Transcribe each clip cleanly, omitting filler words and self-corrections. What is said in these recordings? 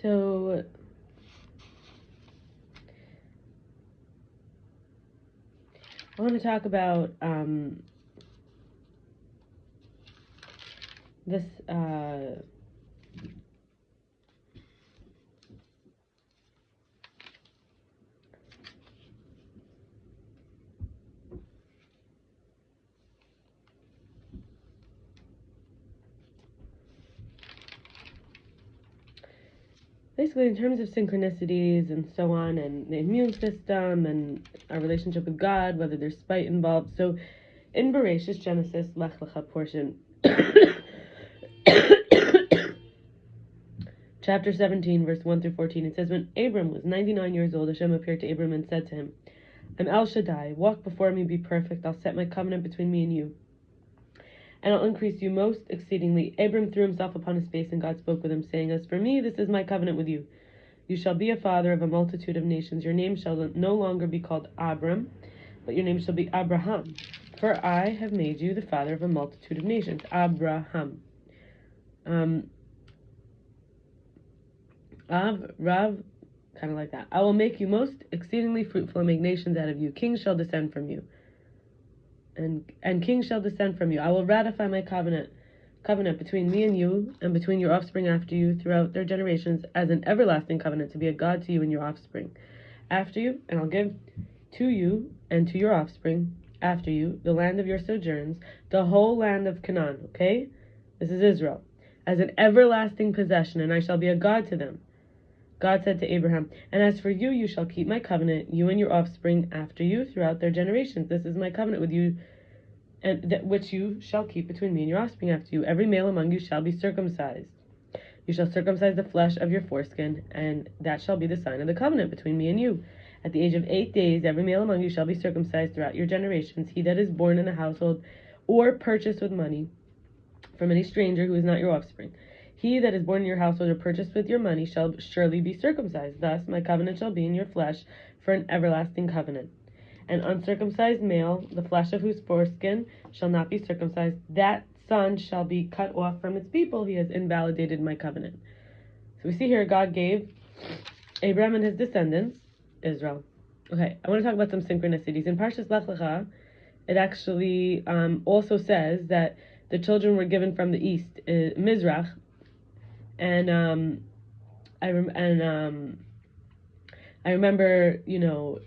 So I want to talk about this basically in terms of synchronicities and so on, and the immune system and our relationship with God, whether there's spite involved. So in Bereishis, Genesis, Lech Lecha portion, chapter 17, verse 1 through 14, it says, when Abram was 99 years old, Hashem appeared to Abram and said to him, I'm El Shaddai, walk before me, be perfect, I'll set my covenant between me and you, and I'll increase you most exceedingly. Abram threw himself upon his face, and God spoke with him, saying, as for me, this is my covenant with you. You shall be a father of a multitude of nations. Your name shall no longer be called Abram, but your name shall be Abraham. For I have made you the father of a multitude of nations. Abraham. Rav, kind of like that. I will make you most exceedingly fruitful and make nations out of you. Kings shall descend from you. And kings shall descend from you. I will ratify my covenant between me and you, and between your offspring after you throughout their generations, as an everlasting covenant, to be a God to you and your offspring after you, and I'll give to you and to your offspring after you the land of your sojourns, the whole land of Canaan, okay? This is Israel, as an everlasting possession, and I shall be a God to them. God said to Abraham, and as for you, you shall keep my covenant, you and your offspring after you throughout their generations. This is my covenant with you, and that which you shall keep between me and your offspring after you. Every male among you shall be circumcised. You shall circumcise the flesh of your foreskin, and that shall be the sign of the covenant between me and you. At the age of 8 days, every male among you shall be circumcised throughout your generations. He that is born in the household or purchased with money from any stranger who is not your offspring, he that is born in your household or purchased with your money shall surely be circumcised. Thus my covenant shall be in your flesh for an everlasting covenant. An uncircumcised male, the flesh of whose foreskin shall not be circumcised, that son shall be cut off from its people. He has invalidated my covenant. So we see here God gave Abraham and his descendants Israel. Okay, I want to talk about some synchronicities. In Parshas Lech Lecha, it actually also says that the children were given from the east, Mizrach, and I remember,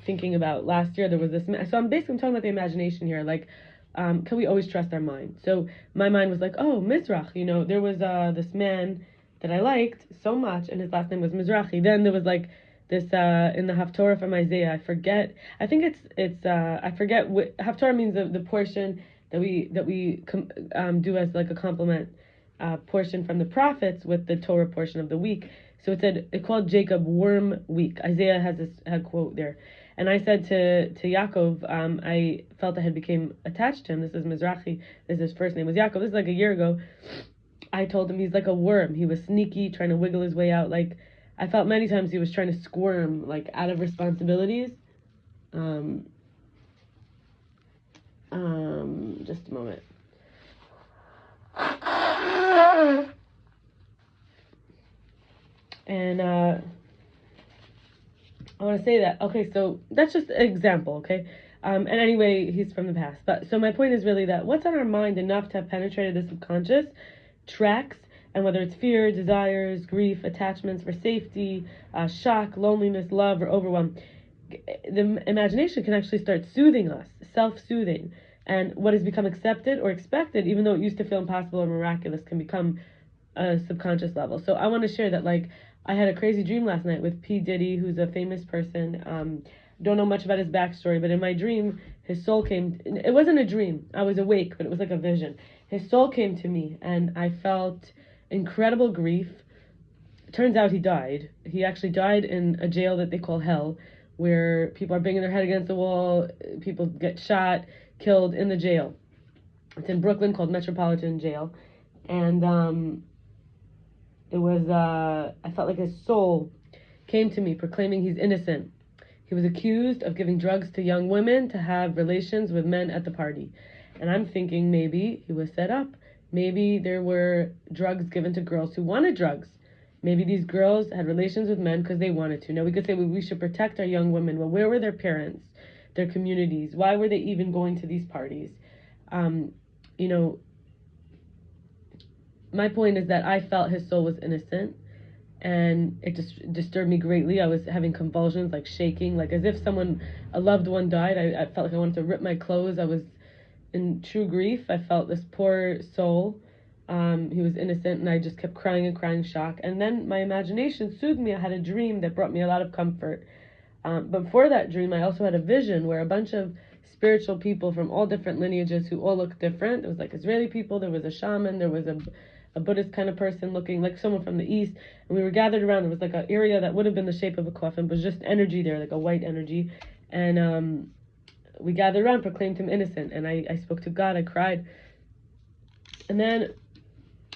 thinking about last year there was this. So I'm talking about the imagination here. Like, can we always trust our mind? So my mind was like, oh, Mizrach. There was this man that I liked so much, and his last name was Mizrahi. Then there was like this in the Haftorah from Isaiah. I forget. I think I forget what Haftorah means. The portion that we do as like a complement portion from the prophets with the Torah portion of the week. So it called Jacob Worm Week. Isaiah has a quote there. And I said to Yaakov, I felt I had became attached to him. This is Mizrahi. His first name was Yaakov. This is like a year ago. I told him he's like a worm. He was sneaky, trying to wiggle his way out. Like, I felt many times he was trying to squirm, like, out of responsibilities. Just a moment. And I want to say that. Okay, so that's just an example, okay? And anyway, he's from the past. But so my point is really that what's on our mind enough to have penetrated the subconscious tracks, and whether it's fear, desires, grief, attachments for safety, shock, loneliness, love, or overwhelm, the imagination can actually start soothing us, self-soothing. And what has become accepted or expected, even though it used to feel impossible or miraculous, can become a subconscious level. So I want to share that, like, I had a crazy dream last night with P. Diddy, who's a famous person. Don't know much about his backstory, but in my dream, his soul came. It wasn't a dream. I was awake, but it was like a vision. His soul came to me, and I felt incredible grief. Turns out he died. He actually died in a jail that they call hell, where people are banging their head against the wall, people get shot, killed in the jail. It's in Brooklyn, called Metropolitan Jail. And it was, I felt like his soul came to me proclaiming he's innocent. He was accused of giving drugs to young women to have relations with men at the party. And I'm thinking maybe he was set up. Maybe there were drugs given to girls who wanted drugs. Maybe these girls had relations with men because they wanted to. Now we could say we should protect our young women. Well, where were their parents, their communities? Why were they even going to these parties? My point is that I felt his soul was innocent, and it just disturbed me greatly. I was having convulsions, like shaking, like as if a loved one died. I felt like I wanted to rip my clothes. I was in true grief. I felt this poor soul. He was innocent, and I just kept crying and crying, shock. And then my imagination soothed me. I had a dream that brought me a lot of comfort. But before that dream, I also had a vision where a bunch of spiritual people from all different lineages who all looked different. There was like Israeli people, there was a shaman, there was a Buddhist kind of person looking like someone from the East, and we were gathered around. There was like an area that would have been the shape of a coffin, but just energy there, like a white energy. And we gathered around, proclaimed him innocent, and I spoke to God, I cried. And then,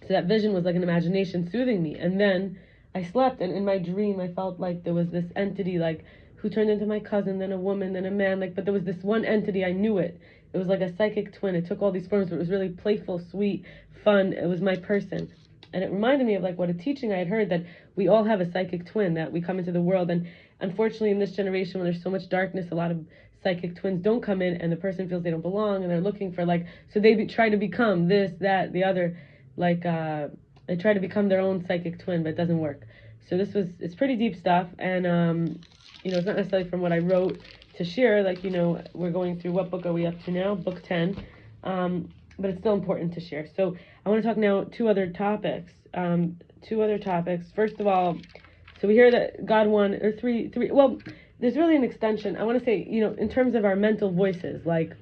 so that vision was like an imagination soothing me. And then I slept, and in my dream, I felt like there was this entity, like, who turned into my cousin, then a woman, then a man, like, but there was this one entity, I knew it. It was like a psychic twin. It took all these forms, but it was really playful, sweet, fun. It was my person. And it reminded me of like what a teaching I had heard, that we all have a psychic twin, that we come into the world. And unfortunately in this generation, when there's so much darkness, a lot of psychic twins don't come in, and the person feels they don't belong, and they're looking for like, so they try to become this, that, the other, like they try to become their own psychic twin, but it doesn't work. So it's pretty deep stuff. And it's not necessarily from what I wrote to share, like, we're going through, what book are we up to now? Book 10. But it's still important to share. So I want to talk now two other topics. First of all, so we hear that God three, well, there's really an extension. I want to say, in terms of our mental voices, like,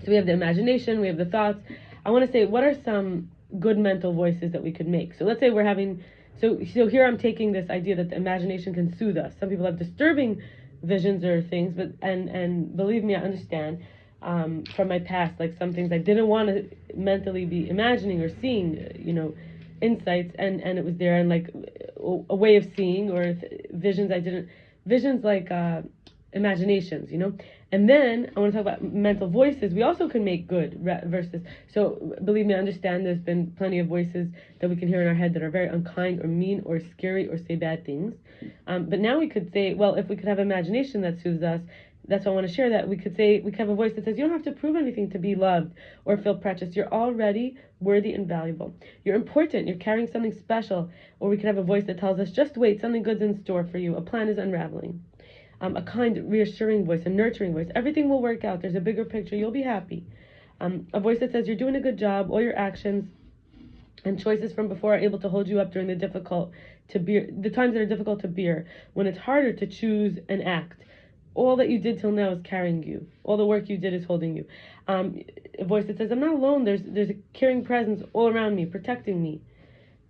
so we have the imagination, we have the thoughts. I want to say, what are some good mental voices that we could make? So let's say we're having, so here I'm taking this idea that the imagination can soothe us. Some people have disturbing visions or things, but and believe me, I understand from my past, like some things I didn't want to mentally be imagining or seeing, insights, and it was there, and like a way of seeing, or visions like imaginations, And then I want to talk about mental voices. We also can make good verses. So believe me, I understand there's been plenty of voices that we can hear in our head that are very unkind or mean or scary or say bad things. But now we could say, well, if we could have imagination that soothes us, that's why I want to share that. We could have a voice that says, you don't have to prove anything to be loved or feel precious. You're already worthy and valuable. You're important. You're carrying something special. Or we could have a voice that tells us, just wait, something good's in store for you. A plan is unraveling. A kind, reassuring voice, a nurturing voice. Everything will work out. There's a bigger picture. You'll be happy. A voice that says you're doing a good job. All your actions and choices from before are able to hold you up during the times that are difficult to bear. When it's harder to choose and act. All that you did till now is carrying you. All the work you did is holding you. A voice that says, I'm not alone. There's a caring presence all around me, protecting me.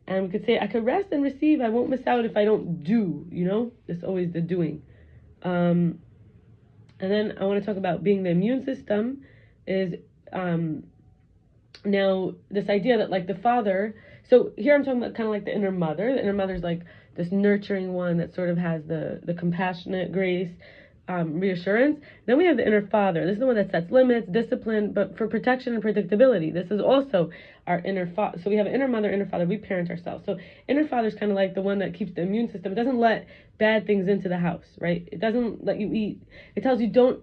And we could say, I could rest and receive. I won't miss out if I don't do, It's always the doing. And then I want to talk about being the immune system is, now this idea that like the father, so here I'm talking about kind of like the inner mother. The inner mother's like this nurturing one that sort of has the compassionate grace, reassurance. Then we have the inner father. This is the one that sets limits, discipline, but for protection and predictability. This is also our inner father. So we have inner mother, inner father. We parent ourselves. So inner father is kind of like the one that keeps the immune system. It doesn't let bad things into the house, right? It doesn't let you eat. It tells you don't,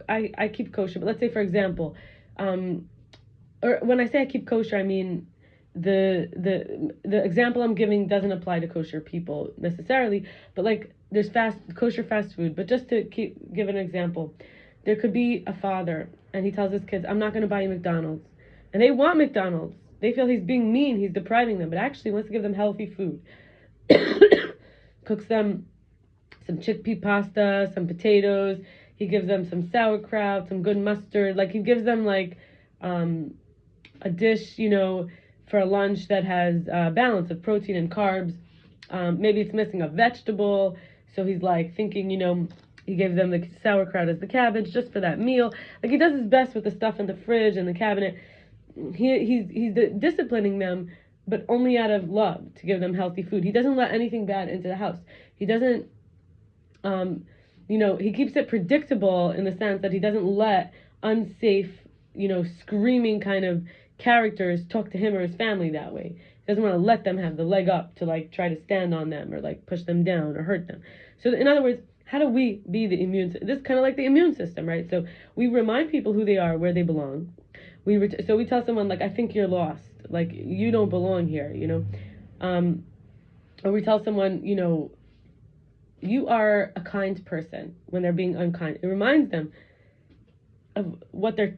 I keep kosher. But let's say, for example, or when I say I keep kosher, I mean the example I'm giving doesn't apply to kosher people necessarily, but like there's kosher fast food. But just to give an example, there could be a father and he tells his kids, I'm not going to buy you McDonald's, and they want McDonald's. They feel he's being mean, he's depriving them, but actually wants to give them healthy food. Cooks them some chickpea pasta, some potatoes. He gives them some sauerkraut, some good mustard. Like he gives them like a dish, for a lunch that has balance of protein and carbs. Maybe it's missing a vegetable, so he's like thinking, he gave them the sauerkraut as the cabbage just for that meal. Like he does his best with the stuff in the fridge and the cabinet. He's disciplining them, but only out of love, to give them healthy food. He doesn't let anything bad into the house. He doesn't, he keeps it predictable in the sense that he doesn't let unsafe, screaming kind of characters talk to him or his family that way. He doesn't want to let them have the leg up to like try to stand on them or like push them down or hurt them. So in other words, how do we be the this is kind of like the immune system, right? So we remind people who they are, where they belong. So we tell someone like, I think you're lost, like you don't belong here, or we tell someone, you are a kind person when they're being unkind. It reminds them of what their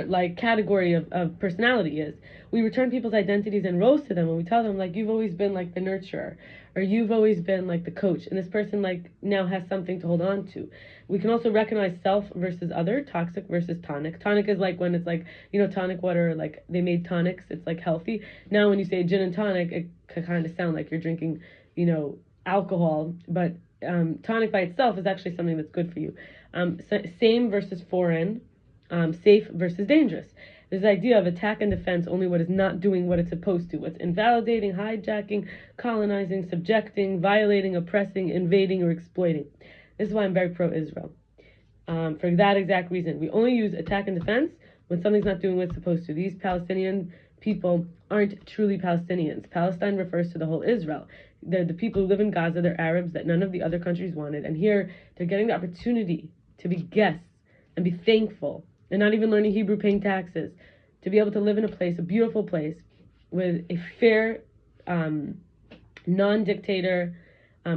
like category of personality is. We return people's identities and roles to them when we tell them like, you've always been like the nurturer, or you've always been like the coach, and this person like now has something to hold on to. We can also recognize self versus other, toxic versus tonic. Tonic is like when it's like, tonic water, like they made tonics, it's like healthy. Now when you say gin and tonic, it can kind of sound like you're drinking, alcohol, but tonic by itself is actually something that's good for you. Same versus foreign, safe versus dangerous. There's the idea of attack and defense, only what is not doing what it's supposed to. What's invalidating, hijacking, colonizing, subjecting, violating, oppressing, invading, or exploiting. This is why I'm very pro-Israel. For that exact reason. We only use attack and defense when something's not doing what it's supposed to. These Palestinian people aren't truly Palestinians. Palestine refers to the whole Israel. They're the people who live in Gaza. They're Arabs that none of the other countries wanted. And here, they're getting the opportunity to be guests and be thankful. They're not even learning Hebrew, paying taxes, to be able to live in a place, a beautiful place, with a fair, non-dictator,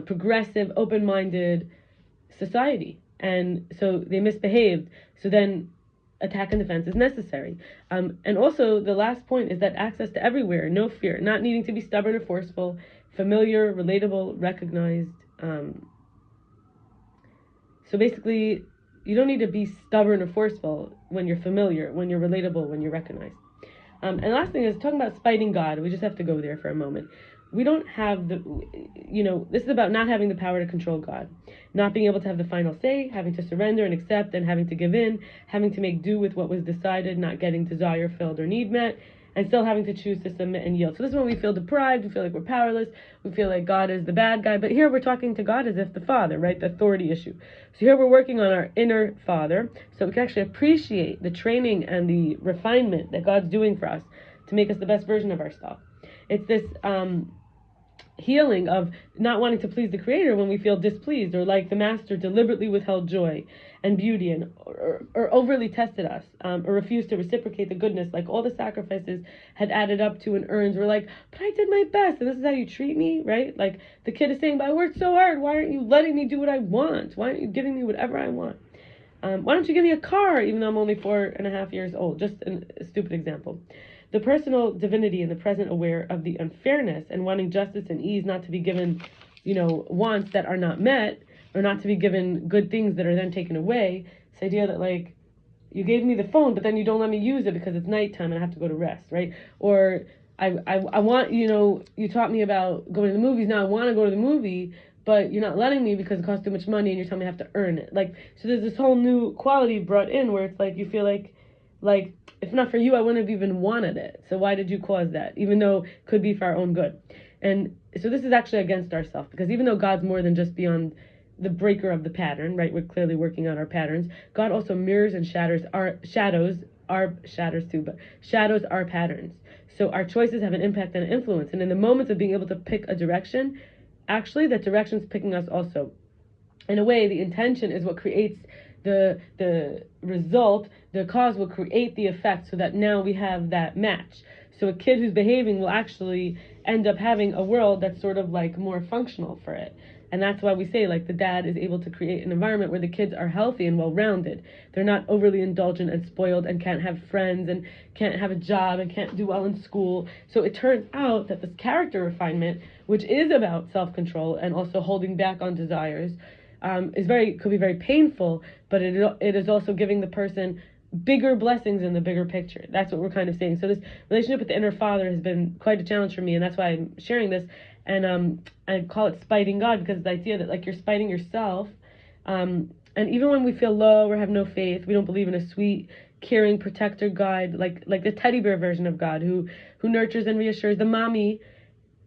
progressive, open-minded society. And so they misbehaved. So then attack and defense is necessary. And also, the last point is that access to everywhere, no fear, not needing to be stubborn or forceful, familiar, relatable, recognized. So basically, you don't need to be stubborn or forceful when you're familiar, when you're relatable, when you're recognized. And the last thing is talking about spiting God. We just have to go there for a moment. We don't have this is about not having the power to control God, not being able to have the final say, having to surrender and accept, and having to give in, having to make do with what was decided, not getting desire filled or need met, and still having to choose to submit and yield. So this is when we feel deprived, we feel like we're powerless, we feel like God is the bad guy. But here we're talking to God as if the Father, right? The authority issue. So here we're working on our inner Father, so we can actually appreciate the training and the refinement that God's doing for us to make us the best version of ourselves. It's this healing of not wanting to please the Creator when we feel displeased, or like the Master deliberately withheld joy and beauty, and or overly tested us, or refused to reciprocate the goodness, like all the sacrifices had added up to and earns. We're like, but I did my best, and this is how you treat me, right? Like the kid is saying, but I worked so hard, why aren't you letting me do what I want? Why aren't you giving me whatever I want? Why don't you give me a car, even though I'm only 4.5 years old? Just a stupid example. The personal divinity in the present, aware of the unfairness and wanting justice and ease, not to be given, wants that are not met, or not to be given good things that are then taken away. This idea that like, you gave me the phone, but then you don't let me use it because it's nighttime and I have to go to rest, right? Or I want, you taught me about going to the movies. Now I want to go to the movie, but you're not letting me because it costs too much money and you're telling me I have to earn it. Like, so there's this whole new quality brought in where it's like, you feel like, if not for you, I wouldn't have even wanted it. So why did you cause that? Even though it could be for our own good. And so this is actually against ourselves, because even though God's more than just beyond the breaker of the pattern, right? We're clearly working on our patterns. God also mirrors and shadows our patterns. So our choices have an impact and an influence. And in the moments of being able to pick a direction, actually that direction's picking us also. In a way, the intention is what creates the result. The cause will create the effect, so that now we have that match. So a kid who's behaving will actually end up having a world that's sort of like more functional for it. And that's why we say like the dad is able to create an environment where the kids are healthy and well-rounded. They're not overly indulgent and spoiled and can't have friends and can't have a job and can't do well in school. So it turns out that this character refinement, which is about self-control and also holding back on desires, could be very painful, but it is also giving the person bigger blessings in the bigger picture. That's what we're kind of saying. So this relationship with the inner father has been quite a challenge for me, and that's why I'm sharing this. And I call it spiting God, because the idea that like you're spiting yourself, and even when we feel low or have no faith, we don't believe in a sweet, caring protector guide, like the teddy bear version of God who nurtures and reassures the mommy.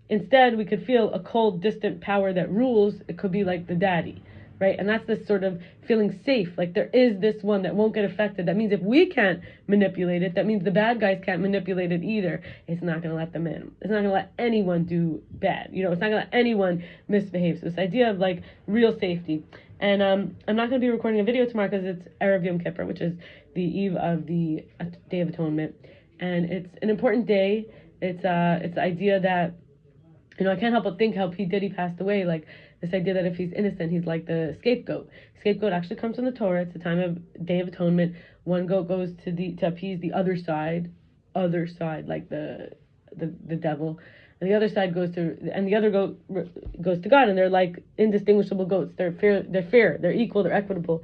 Instead, we could feel a cold, distant power that rules. It could be like the daddy, right? And that's this sort of feeling safe, like there is this one that won't get affected. That means if we can't manipulate it, that means the bad guys can't manipulate it either. It's not going to let them in. It's not going to let anyone do bad. It's not going to let anyone misbehave. So this idea of like real safety. And I'm not going to be recording a video tomorrow because it's Erev Yom Kippur, which is the eve of the Day of Atonement. And it's an important day. It's the idea that, I can't help but think how P. Diddy passed away, like this idea that if he's innocent, he's like the scapegoat. Scapegoat actually comes from the Torah. It's the time of Day of Atonement. One goat goes to appease the other side, like the devil, and the other side and the other goat goes to God, and they're like indistinguishable goats. They're fair, they're equal, they're equitable.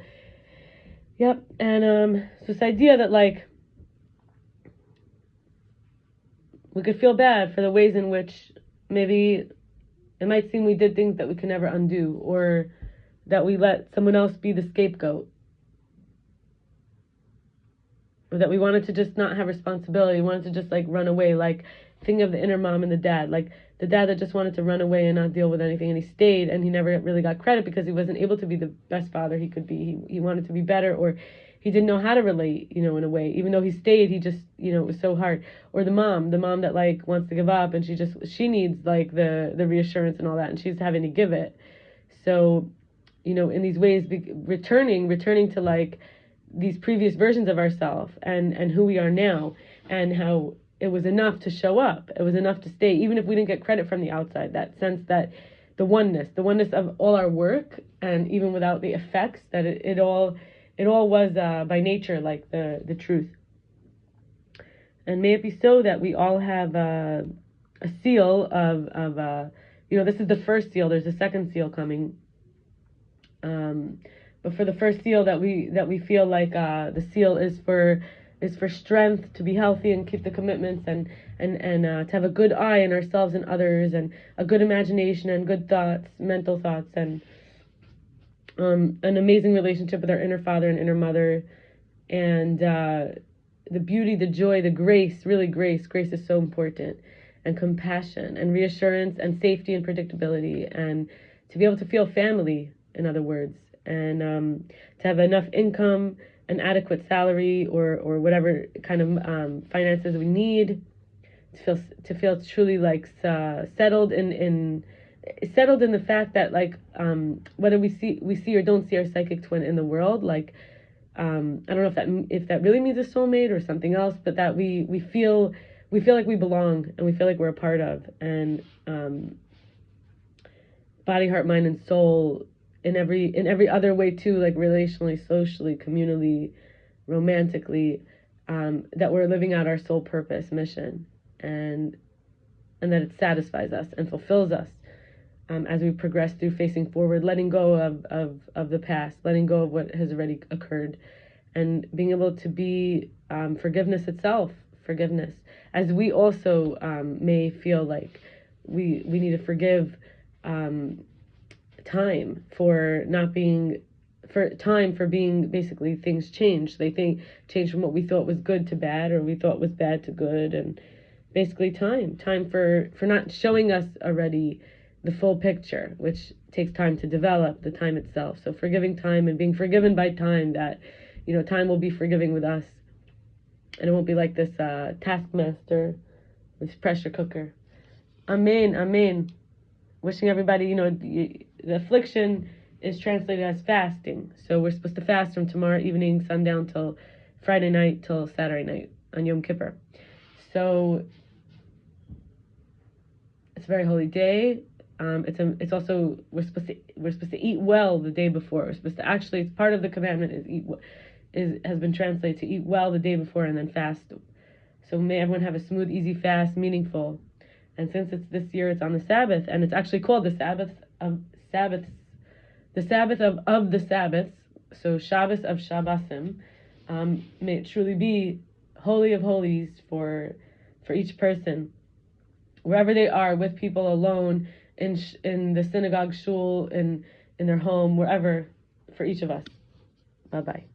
Yep, and so this idea that like we could feel bad for the ways in which maybe it might seem we did things that we could never undo, or that we let someone else be the scapegoat, or that we wanted to just not have responsibility, wanted to just like run away, like think of the inner mom and the dad, like the dad that just wanted to run away and not deal with anything, and he stayed, and he never really got credit because he wasn't able to be the best father he could be. He wanted to be better, or he didn't know how to relate, in a way. Even though he stayed, he just, it was so hard. Or the mom that like wants to give up, and she needs like the reassurance and all that, and she's having to give it. So, in these ways, returning to like these previous versions of ourselves and who we are now, and how it was enough to show up. It was enough to stay, even if we didn't get credit from the outside. That sense that the oneness of all our work, and even without the effects, that it all was by nature like the truth. And may it be so that we all have a seal of this is the first seal. There's a second seal coming. But for the first seal, that we feel like the seal is for strength, to be healthy and keep the commitments, and to have a good eye in ourselves and others, and a good imagination and good thoughts, mental thoughts, and an amazing relationship with our inner father and inner mother, and the beauty, the joy, the grace, really grace is so important, and compassion and reassurance and safety and predictability, and to be able to feel family, in other words, and to have enough income, an adequate salary, or whatever kind of finances we need, to feel truly like settled in the fact that like whether we see or don't see our psychic twin in the world, like I don't know if that really means a soulmate or something else, but that we feel like we belong, and we feel like we're a part of, and body, heart, mind, and soul in every other way too, like relationally, socially, communally, romantically, that we're living out our soul purpose, mission, and that it satisfies us and fulfills us as we progress through facing forward, letting go of the past, letting go of what has already occurred, and being able to be forgiveness itself, as we also may feel like we need to forgive time for being basically things change. They change from what we thought was good to bad, or we thought was bad to good, and basically time for not showing us already the full picture, which takes time to develop, the time itself. So forgiving time and being forgiven by time, that time will be forgiving with us, and it won't be like this taskmaster, this pressure cooker. Amen. Wishing everybody, the affliction is translated as fasting. So we're supposed to fast from tomorrow evening, sundown, till Friday night, till Saturday night on Yom Kippur. So it's a very holy day. It's also we're supposed to eat well the day before. We're supposed to actually, it's part of the commandment has been translated to eat well the day before and then fast. So may everyone have a smooth, easy fast, meaningful. And since it's this year, it's on the Sabbath, and it's actually called the Sabbath of Sabbaths, the Sabbath of the Sabbaths. So Shabbos of Shabbosim. May it truly be holy of holies for each person, wherever they are, with people, alone, in the synagogue, shul, in their home, wherever, for each of us. Bye-bye.